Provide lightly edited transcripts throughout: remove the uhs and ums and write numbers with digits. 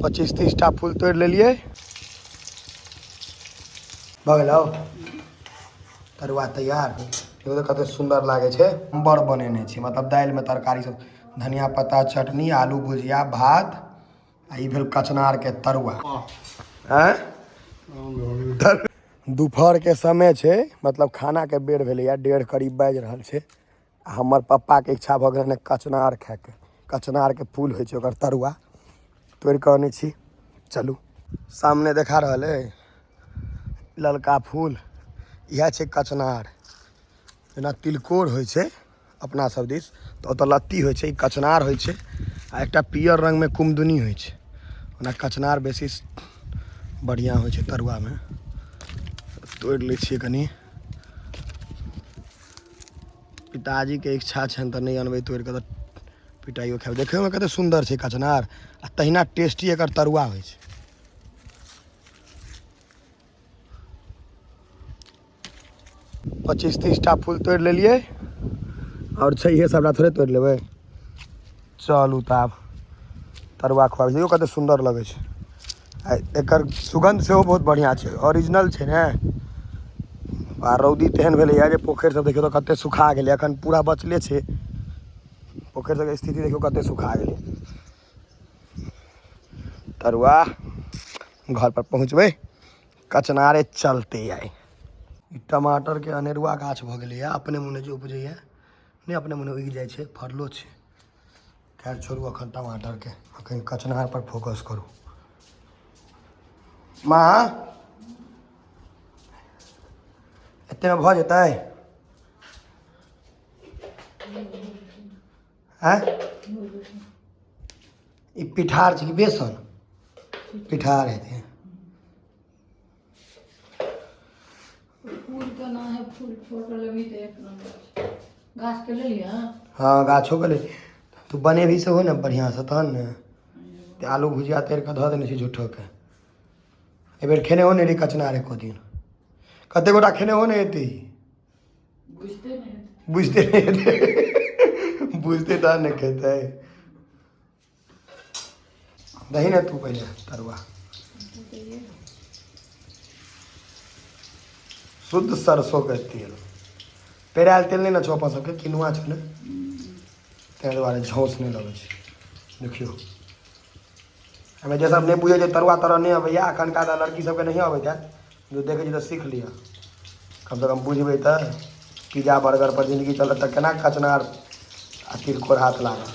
25-30 टा फूल तोड़ लेलिए। भगलो तरुआ तैयार। देखो तो कते सुंदर लागे छे। बड़ बनेने छी, मतलब दाल में तरकारी सब, धनिया पत्ता, चटनी, आलू भुजिया, भात आ ई भेल कचनार के तरुआ। दोपहर के समय छे, मतलब खाना के बेर भेले या, 1:30 करीब बाज रहल छे। हमर पप्पा के इच्छा भ गेल कचनार खाए के। कचनार के फूल होय छे ओकर तरुआ, तोड़ के आने छी। चलू सामने देखा रहल है ललका फूल, यह छे कचनार। जेना तिलकोर होय छे अपना सब दिस, तो ओत लत्ती होय छे, ई कचनार होय छे। आ एकटा पियर रंग में कुमदुनी होय छे। ओना कचनार बेसी बढ़िया होय छे तरुआ में। तोड़ ले छिए कनी। पिताजी के इच्छा छन त नहीं अनबै तोड़ के, पिटाइयो खाए। देखे में कते सुंदर छे कचनार, आ तहिना टेस्टी एकर तरुआ होय छे। 25-30 टा फूल तोड़ लेलिए, और छैहे सबटा थोड़े तोड़ लेबै। चलू त आब तरुआ खुआबै। देखियो कते सुंदर लगे छे। आ एकर सुगंध सेहो बहुत बढ़िया छे, ओरिजिनल छे ने। आ रौदी तेहन भेले या जे पोखर सब देखियो तो कते सुखा गेले, अखन पूरा बचले छे। पोखर सब के स्थिति देखियो कते सुखा गेले। तरुआ घर पर पहुँचबै कचनारे चलते आए। टमाटर के अनेरुआ गाछ भ गेलै या, अपने मुने जे उपजे या, नहीं अपने मुने उगि जाय छे, फरलो छे। खैर छोड़ू अखन टमाटर के, अखन कचनार पर फोकस करू। माँ एते में भ जेतै? ई पिठार छे कि बेसन? पिठार हेतै। फूल के ना है, फूल फोटो लेबी तो एक नंबर। गाछ के ले लिया? हाँ गाछो के ले। तू बनेबही सेहो ने बढ़िया से तहन ने। ते आलू भुजिया तैर के धऽ देने छी झूठो के। ए बेर खेने हो ने रे कचनार एको दिन। कते गोटा खेने हो ने हेती? बुझते नहीं हेतै। बुझते तहन ने खेतै। दही ने तू पहले तरुआ। शुद्ध सरसों के तेल। पेरायल तेल नहीं ना छो अपन सबके, किनुआ छो ने, तेरे दुआरे झौस नहीं लगे छे। देखियो हमें जे सब नहीं बुझे जे तरुआ तरह नहीं अबैया, अखनका लड़की सबके नहीं अबैत है, जो देखे छी तो सीख लिया। कम से कम बुझबै त। पिज्जा बर्गर पर जिंदगी चलत त केना कचनार आ तिलकोर हाथ लागत।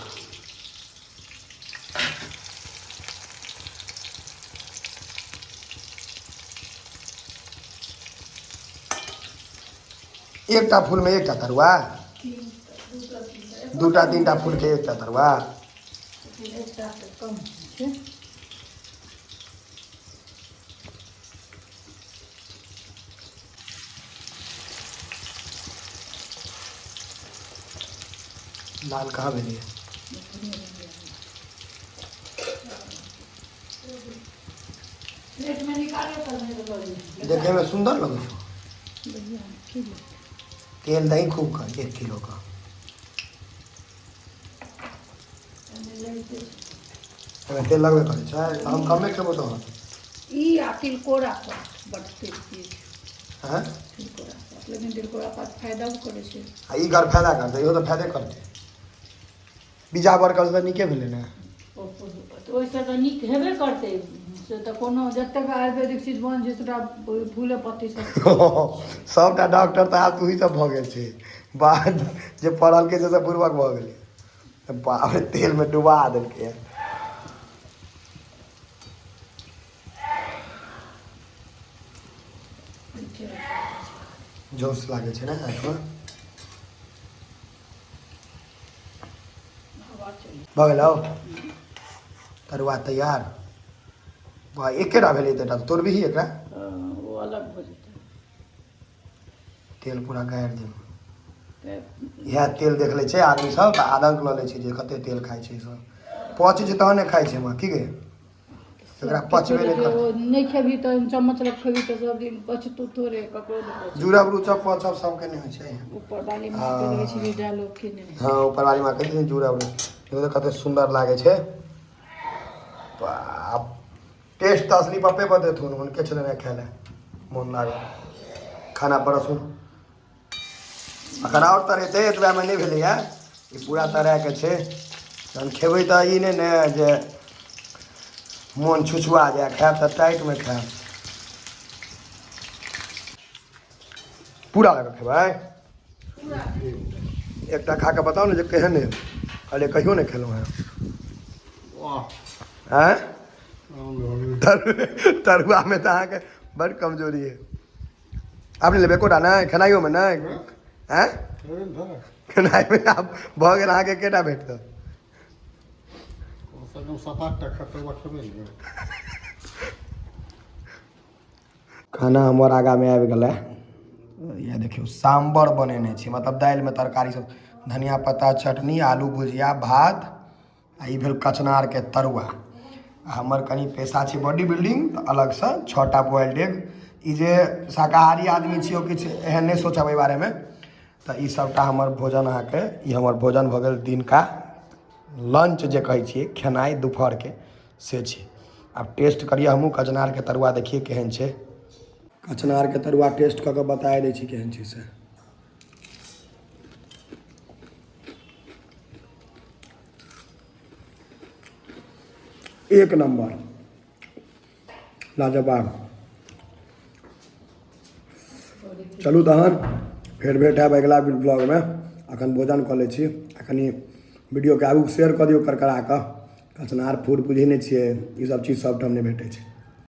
एकटा फूल में एकटा तरुआ? दूटा तीनटा फूल के एकटा तरुआ? लाल कहाँ भेलिए? देखे में सुंदर लगे छो। तेल दही खूब कर 1 किलो का। तेल लगबे करे छै, हम कमे खेबो तो। ई आ तिलकोरा बड़ टेस्टी छै। हैं? तिलकोरा, लेकिन तिलकोरा पात फायदा करे छै। आ ई घर फायदा करते, इहो तो फायदे करते। बीजा बरकल से नीके भेलै ने। ओइसे तऽ नीक हेबे करतै, से तऽ कोनो जतेक आयुर्वेदिक चीज बन छै सबटा फूले पत्ती सब। सबटा डॉक्टर तऽ आब तू ही सब भ गेल छै। बाद जे पढ़ल के से सब बुर्बक भ गेलै। बाप रे तेल में डुबा देलकै। जोश लागे छै ने आँख में। भ गेलौ तरुआ तैयार। वाह एकेटा भेलै त तोड़बिही एकरा। वो अलग हो जेतै। तेल पूरा गाड़ि दे। इएह तेल देख लै छै आदमी सब तऽ आदंक लऽ लै छै जे कते तेल खाइ छै सब। पचै छै तहने खाइ छै माँ, की गे? एकरा पचबे नहीं करतै। नहीं खेबही तो चम्मच लग खेबही तो सब दिन पचतो थोड़े, ककरो नहीं पचतो। जुड़ब रुचब पचब सबके नहीं होइ छै। ऊपर वाली माँ के रहै छै डायलॉग के नहीं। हाँ ऊपर वाली माँ कहै छै जुड़ब रुचब। देखो तो कते सुंदर लागे छै। आब टेस्ट तो असली पप्पे पर देथुन हुनके छलै खाय लए मोन लागल खाना परसुन अखन और तरेतै एतबामे नहि भेलैए ई पूरा तरहके छै तहन खेबै तऽ ई नहि ने जे मोन छुछुआ जाए खायब तऽ टाइटमे खायब पूरा लगा खेबै एकटा खा कऽ बताउ ने जे केहन है अरे कहियो नहीं खेलूँ हैं हैं तरुआ में तो अहाँ के बड़ कमजोरी है आपने लेबे कोटा नहीं खेनाइयो में नहीं हैं खेनाइ में आप भऽ गेल अहाँ के केटा भेटत खाना हमर आगा में आबि गेलै ये देखियो सांबर बनेने छी मतलब दालि में तरकारी सब धनिया पत्ता चटनी आलू भुजिया भात आ ई भेल कचनार के तरुआ हमर कनी पैसा छै बॉडी बिल्डिंग तऽ अलग से 6टा बॉइल्ड एग ई जे शाकाहारी आदमी छियो किछु एहन नहीं सोचब एहि बारे में तऽ ई सबटा हमर भोजन अहाँ के ई हमर भोजन भऽ गेल दिन का लंच जे कहै छियै खेनाइ दोपहर के से छै आब टेस्ट करिए हमहूँ कचनार के तरुआ देखिए केहन छै कचनार के तरुआ टेस्ट कऽ के बताए दै छी केहन छै से एक नंबर लाजवाब चलू तहन फेर भेट हैब अगिला ब्लॉग में अखन भोजन कऽ लै छी कनी वीडियो के आगू शेयर कऽ दियौ करकरा कऽ कचनार फूड बुझै नहि छियै ई सब चीज सब ठाम नहि भेटै छै।